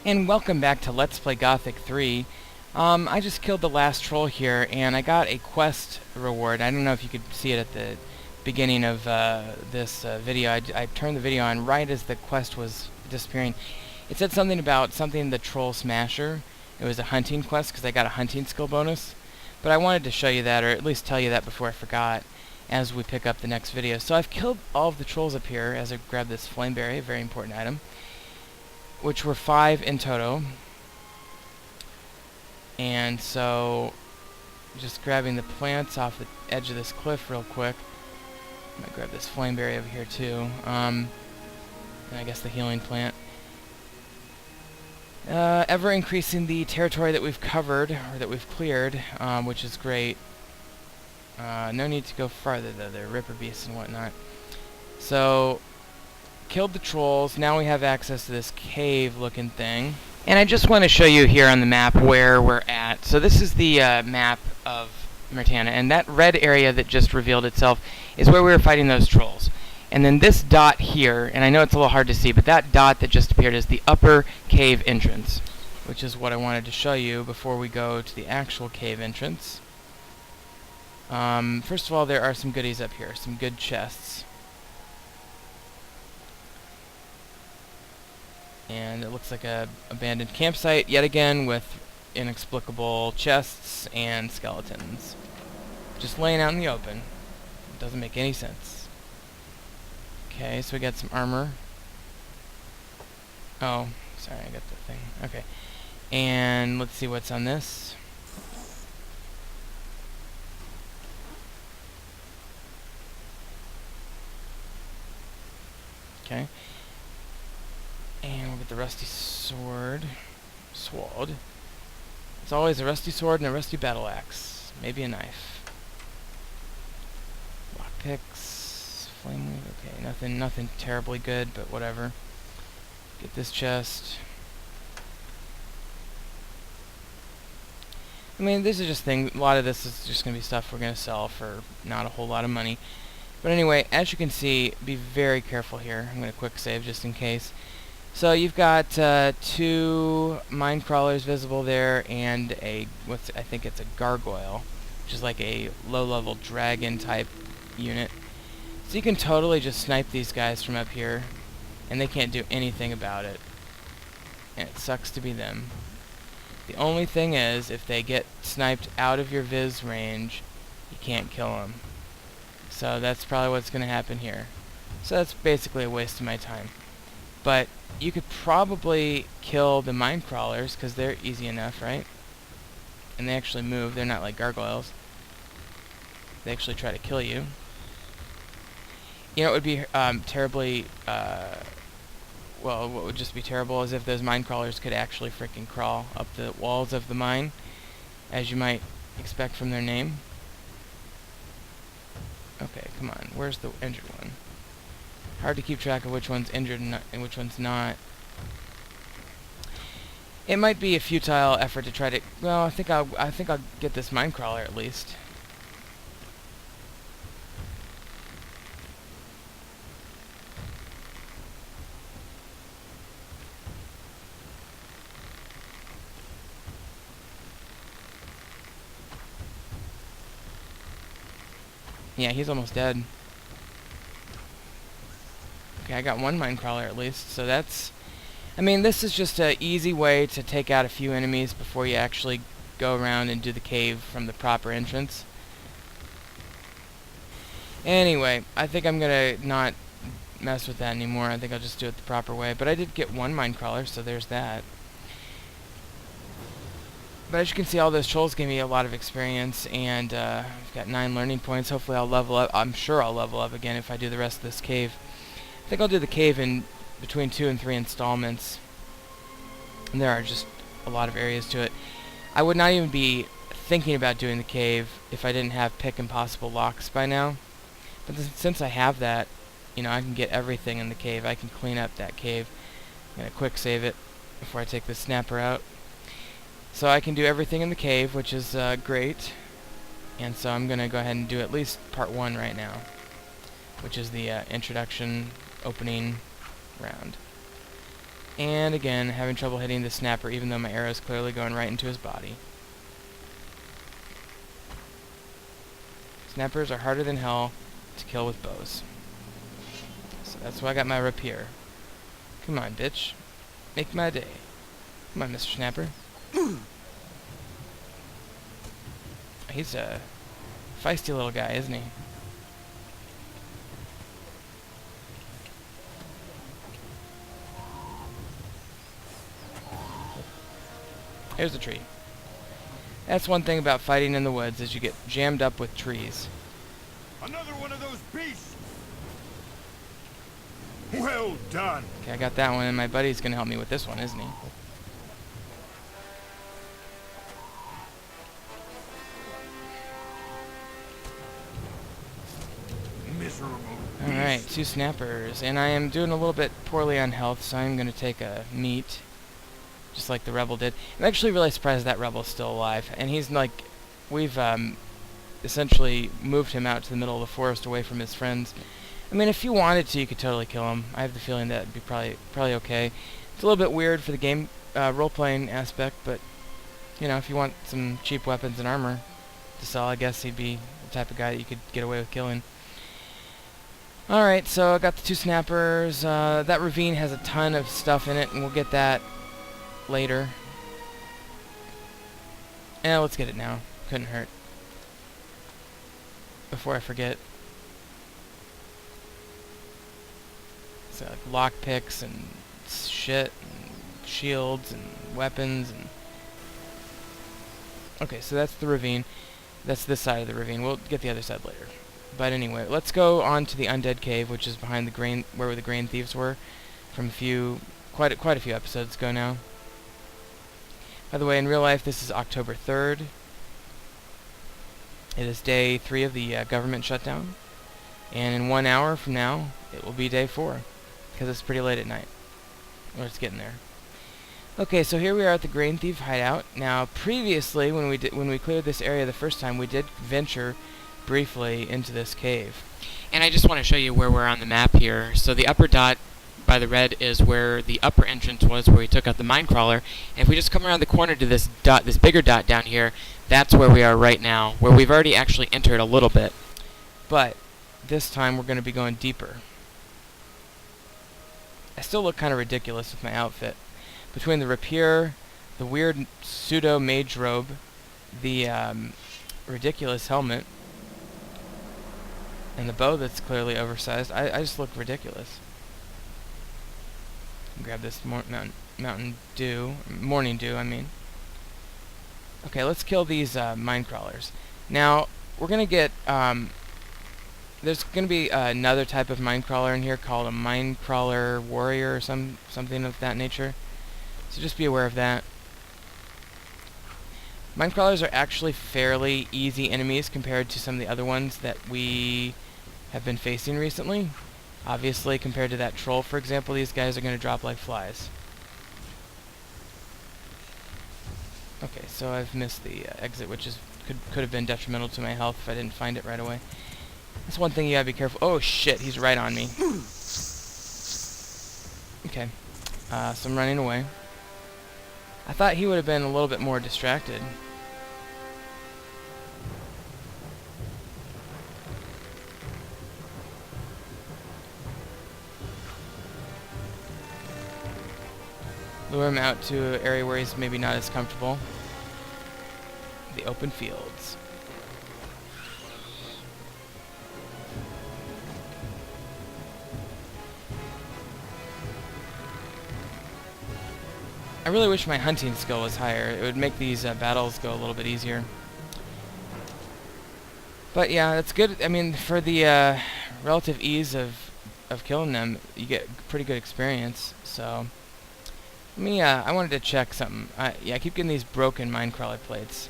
And welcome back to Let's Play Gothic 3. I just killed the last troll here, and I got a quest reward. I don't know if you could see it at the beginning of this video. I turned the video on right as the quest was disappearing. It said something about the Troll Smasher. It was a hunting quest, because I got a hunting skill bonus. But I wanted to show you that, or at least tell you that before I forgot, as we pick up the next video. So I've killed all of the trolls up here as I grab this flameberry, a very important item, which were 5 in total. And so, just grabbing the plants off the edge of this cliff real quick. I'm gonna grab this flameberry over here too. And I guess the healing plant. Ever increasing the territory that we've covered, or that we've cleared, which is great. No need to go farther though, they're ripper beasts and whatnot. So, killed the trolls, now we have access to this cave looking thing. And I just want to show you here on the map where we're at. So this is the map of Mertana, and that red area that just revealed itself is where we were fighting those trolls. And then this dot here, and I know it's a little hard to see, but that dot that just appeared is the upper cave entrance, which is what I wanted to show you before we go to the actual cave entrance. First of all, there are some goodies up here, some good chests. And it looks like a abandoned campsite yet again, with inexplicable chests and skeletons just laying out in the open. It doesn't make any sense. Okay, so we got some armor. Oh, sorry, I got the thing. Okay, and let's see what's on this. Okay. And we'll get the rusty sword. Sword. It's always a rusty sword and a rusty battle axe. Maybe a knife. Lockpicks. Flame. Okay, nothing terribly good, but whatever. Get this chest. I mean, these are just things. A lot of this is just going to be stuff we're going to sell for not a whole lot of money. But anyway, as you can see, be very careful here. I'm going to quick save just in case. So you've got 2 mine crawlers visible there, and I think it's a gargoyle, which is like a low-level dragon type unit. So you can totally just snipe these guys from up here, and they can't do anything about it. And it sucks to be them. The only thing is, if they get sniped out of your viz range, you can't kill them. So that's probably what's going to happen here. So that's basically a waste of my time. But you could probably kill the mine crawlers, because they're easy enough, right? And they actually move. They're not like gargoyles. They actually try to kill you. You know, it would be terribly... well, what would just be terrible is if those mine crawlers could actually freaking crawl up the walls of the mine, as you might expect from their name. Okay, come on. Where's the injured one? Hard to keep track of which one's injured and which one's not. It might be a futile effort to try to... Well, I think I'll get this mine crawler at least. Yeah, he's almost dead. Okay, I got 1 mine crawler at least, so that's... I mean, this is just an easy way to take out a few enemies before you actually go around and do the cave from the proper entrance. Anyway, I think I'm gonna not mess with that anymore. I think I'll just do it the proper way. But I did get 1 mine crawler, so there's that. But as you can see, all those trolls gave me a lot of experience, and I've got 9 learning points. Hopefully I'll level up. I'm sure I'll level up again if I do the rest of this cave. I think I'll do the cave in between 2 and 3 installments. And there are just a lot of areas to it. I would not even be thinking about doing the cave if I didn't have pick impossible locks by now. But since I have that, you know, I can get everything in the cave. I can clean up that cave. I'm going to quick save it before I take the snapper out. So I can do everything in the cave, which is great. And so I'm going to go ahead and do at least part 1 right now, which is the introduction opening round. And again, having trouble hitting the snapper, even though my arrow is clearly going right into his body. Snappers are harder than hell to kill with bows. So that's why I got my rapier. Come on, bitch. Make my day. Come on, Mr. Snapper. He's a feisty little guy, isn't he? Here's a tree. That's one thing about fighting in the woods, is you get jammed up with trees. Another one of those beasts. Well done. Okay, I got that one, and my buddy's gonna help me with this one, isn't he? Miserable beast. Alright, 2 snappers, and I am doing a little bit poorly on health, so I'm gonna take a meat. Just like the rebel did. I'm actually really surprised that rebel's still alive. And he's like, we've essentially moved him out to the middle of the forest away from his friends. I mean, if you wanted to, you could totally kill him. I have the feeling that would be probably okay. It's a little bit weird for the game role-playing aspect, but you know, if you want some cheap weapons and armor to sell, I guess he'd be the type of guy that you could get away with killing. Alright, so I got the 2 snappers. That ravine has a ton of stuff in it, and we'll get that later. Let's get it now. Couldn't hurt. Before I forget. So like lockpicks and shit, and shields and weapons and. Okay, so that's the ravine. That's this side of the ravine. We'll get the other side later. But anyway, let's go on to the Undead Cave, which is behind the grain, where the grain thieves were, from quite a few episodes ago now. By the way, in real life, this is October 3rd. It is day 3 of the government shutdown. And in 1 hour from now, it will be day 4. Because it's pretty late at night. Or it's getting there. Okay, so here we are at the Grain Thief Hideout. Now, previously, when we cleared this area the first time, we did venture briefly into this cave. And I just want to show you where we're on the map here. So the upper dot by the red is where the upper entrance was, where we took out the mine crawler. And if we just come around the corner to this dot, this bigger dot down here, that's where we are right now, where we've already actually entered a little bit. But this time we're going to be going deeper. I still look kind of ridiculous with my outfit. Between the rapier, the weird pseudo mage robe, the ridiculous helmet, and the bow that's clearly oversized, I just look ridiculous. Grab this morning dew, I mean. Okay, let's kill these mine crawlers. Now, we're gonna get there's gonna be another type of mine crawler in here called a mine crawler warrior or something of that nature. So just be aware of that. Mine crawlers are actually fairly easy enemies compared to some of the other ones that we have been facing recently. Obviously, compared to that troll, for example, these guys are going to drop like flies. Okay, so I've missed the exit, which could have been detrimental to my health if I didn't find it right away. That's one thing you gotta be careful. Oh shit, he's right on me. Okay, so I'm running away. I thought he would have been a little bit more distracted. Lure him out to an area where he's maybe not as comfortable. The open fields. I really wish my hunting skill was higher. It would make these battles go a little bit easier. But yeah, that's good. I mean, for the relative ease of killing them, you get pretty good experience. So, I wanted to check something. Yeah, I keep getting these broken minecrawler plates.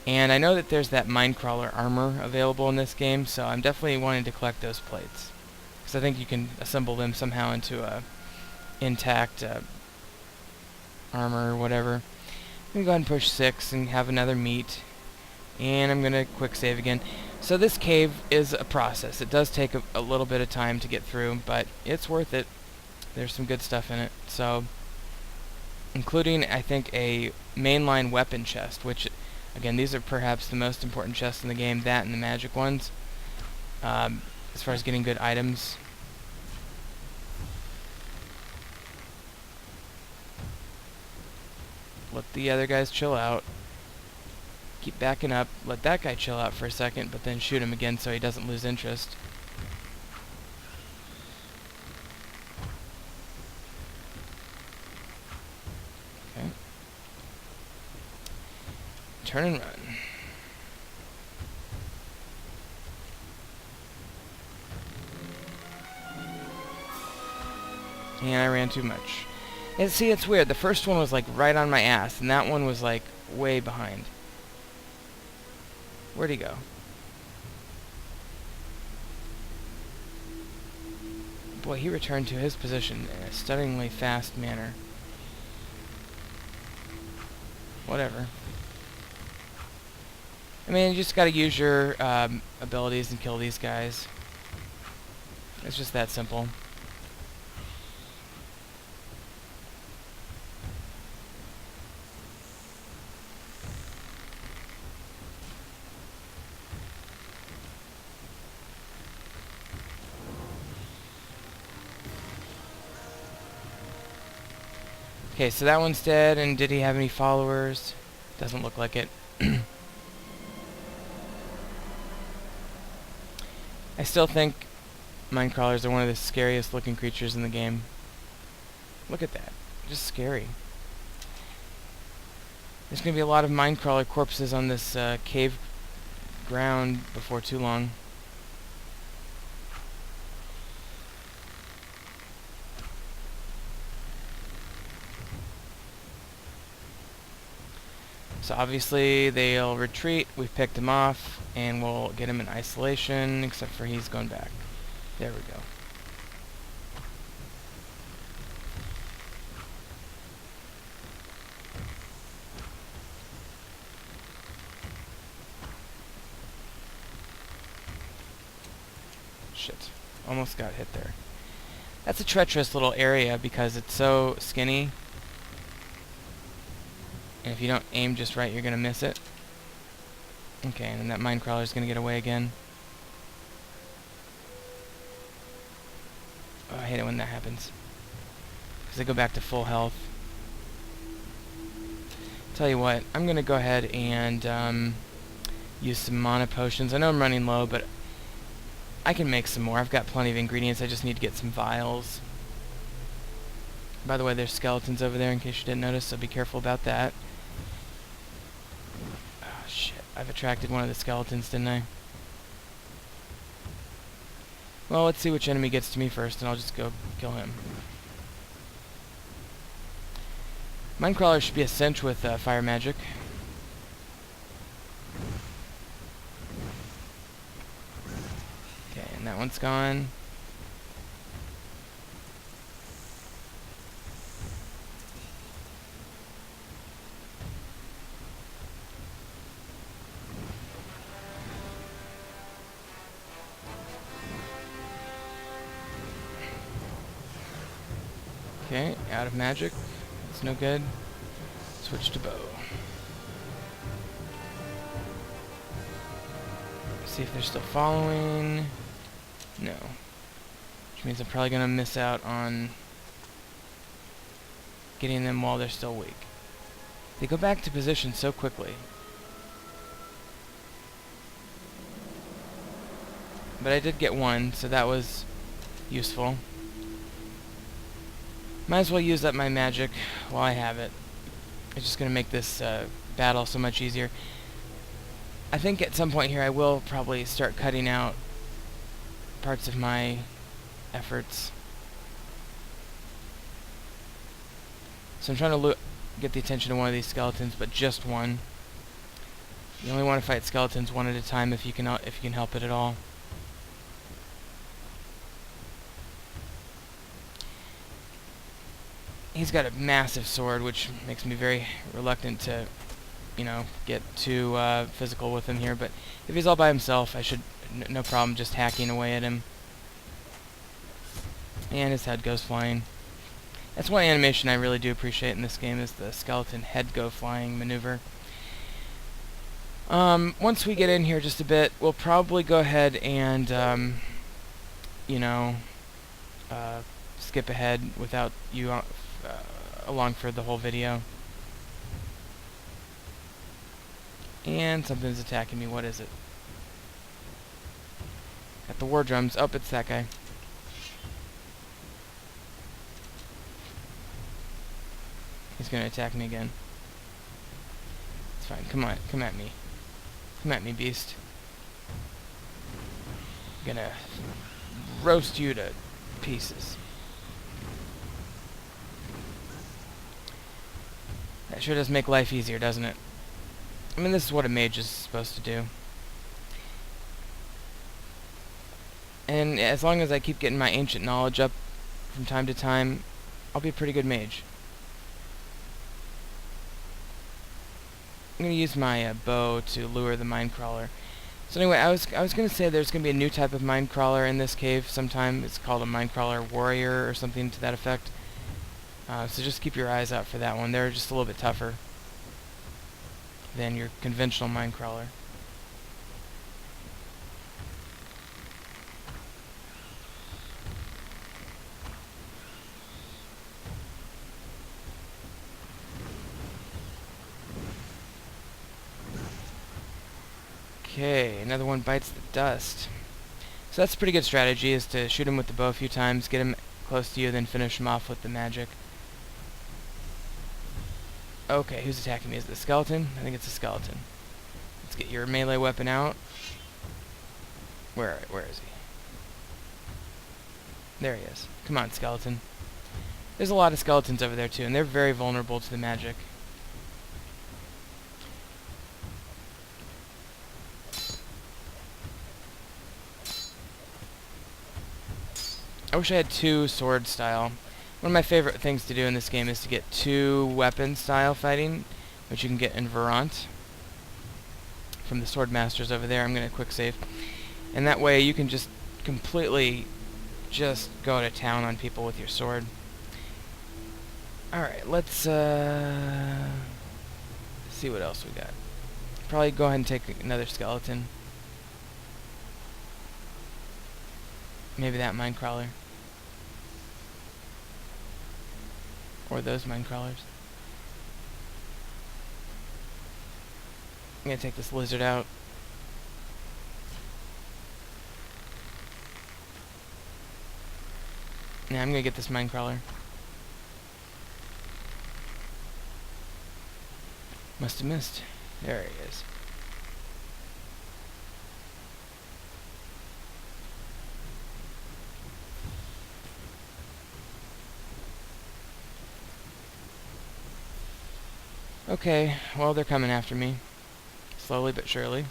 And I know that there's that minecrawler armor available in this game, so I'm definitely wanting to collect those plates. Because I think you can assemble them somehow into a intact armor or whatever. I'm going to go ahead and push 6 and have another meat. And I'm going to quick save again. So this cave is a process. It does take a little bit of time to get through, but it's worth it. There's some good stuff in it. So including, I think, a mainline weapon chest, which, again, these are perhaps the most important chests in the game, that and the magic ones, as far as getting good items. Let the other guys chill out. Keep backing up. Let that guy chill out for a second, but then shoot him again so he doesn't lose interest. Okay. Turn and run. And I ran too much. And see, it's weird. The first one was like right on my ass, and that one was like way behind. Where'd he go? Boy, he returned to his position in a stunningly fast manner. Whatever. I mean, you just gotta use your abilities and kill these guys. It's just that simple. Okay, so that one's dead, and did he have any followers? Doesn't look like it. I still think minecrawlers are one of the scariest looking creatures in the game. Look at that. Just scary. There's going to be a lot of minecrawler corpses on this cave ground before too long. So obviously they'll retreat. We've picked him off, and we'll get him in isolation, except for he's going back. There we go. Shit. Almost got hit there. That's a treacherous little area because it's so skinny. And if you don't aim just right, you're going to miss it. Okay, and then that minecrawler is going to get away again. Oh, I hate it when that happens. Because they go back to full health. Tell you what, I'm going to go ahead and use some mana potions. I know I'm running low, but I can make some more. I've got plenty of ingredients. I just need to get some vials. By the way, there's skeletons over there in case you didn't notice, so be careful about that. Oh, shit. I've attracted one of the skeletons, didn't I? Well, let's see which enemy gets to me first, and I'll just go kill him. Minecrawler should be a cinch with fire magic. Okay, and that one's gone. Okay, out of magic. That's no good. Switch to bow. See if they're still following. No. Which means I'm probably going to miss out on getting them while they're still weak. They go back to position so quickly. But I did get one, so that was useful. Might as well use up my magic while I have it. It's just going to make this battle so much easier. I think at some point here I will probably start cutting out parts of my efforts. So I'm trying to get the attention of one of these skeletons, but just one. You only want to fight skeletons one at a time if you can help it at all. He's got a massive sword, which makes me very reluctant to, you know, get too physical with him here. But if he's all by himself, I should no problem just hacking away at him. And his head goes flying. That's one animation I really do appreciate in this game, is the skeleton head go flying maneuver. Once we get in here just a bit, we'll probably go ahead and, you know, skip ahead without you along for the whole video. And something's attacking me. What is it? Got the war drums. Oh, it's that guy. He's gonna attack me again. It's fine. Come on. Come at me. Come at me, beast. I'm gonna roast you to pieces. That sure does make life easier, doesn't it? I mean, this is what a mage is supposed to do. And as long as I keep getting my ancient knowledge up from time to time, I'll be a pretty good mage. I'm going to use my bow to lure the minecrawler. So anyway, I was going to say there's going to be a new type of minecrawler in this cave sometime. It's called a minecrawler warrior or something to that effect. So just keep your eyes out for that one. They're just a little bit tougher than your conventional minecrawler. Okay, another one bites the dust. So that's a pretty good strategy, is to shoot him with the bow a few times, get him close to you, then finish him off with the magic. Okay, who's attacking me? Is it the skeleton? I think it's a skeleton. Let's get your melee weapon out. Where is he? There he is. Come on, skeleton. There's a lot of skeletons over there too, and they're very vulnerable to the magic. I wish I had two sword style. One of my favorite things to do in this game is to get two weapon style fighting, which you can get in Verant from the sword masters over there. I'm going to quick save. And that way you can just completely just go to town on people with your sword. Alright, let's see what else we got. Probably go ahead and take another skeleton. Maybe that minecrawler. Or those minecrawlers. I'm gonna take this lizard out. Now I'm gonna get this minecrawler. Must have missed. There he is. Okay, well, they're coming after me. Slowly but surely.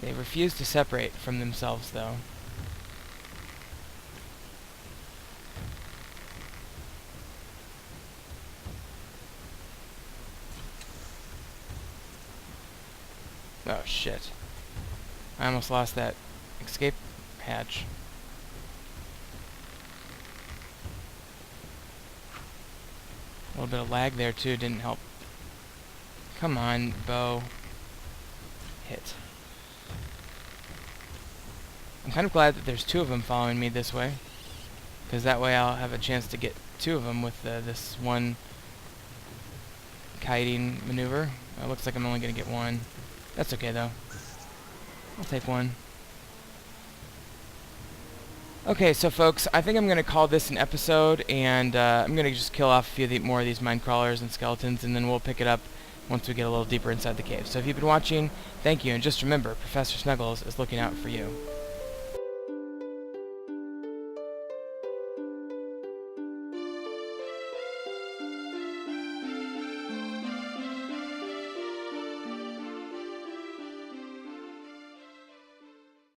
They refuse to separate from themselves, though. Oh, shit. I almost lost that escape hatch. A little bit of lag there too, didn't help. Come on, bow. Hit. I'm kind of glad that there's two of them following me this way, because that way I'll have a chance to get two of them with this one kiting maneuver. It looks like I'm only going to get one. That's okay though. I'll take one. Okay, so folks, I think I'm going to call this an episode, and I'm going to just kill off a few more of these minecrawlers and skeletons, and then we'll pick it up once we get a little deeper inside the cave. So if you've been watching, thank you, and just remember, Professor Snuggles is looking out for you.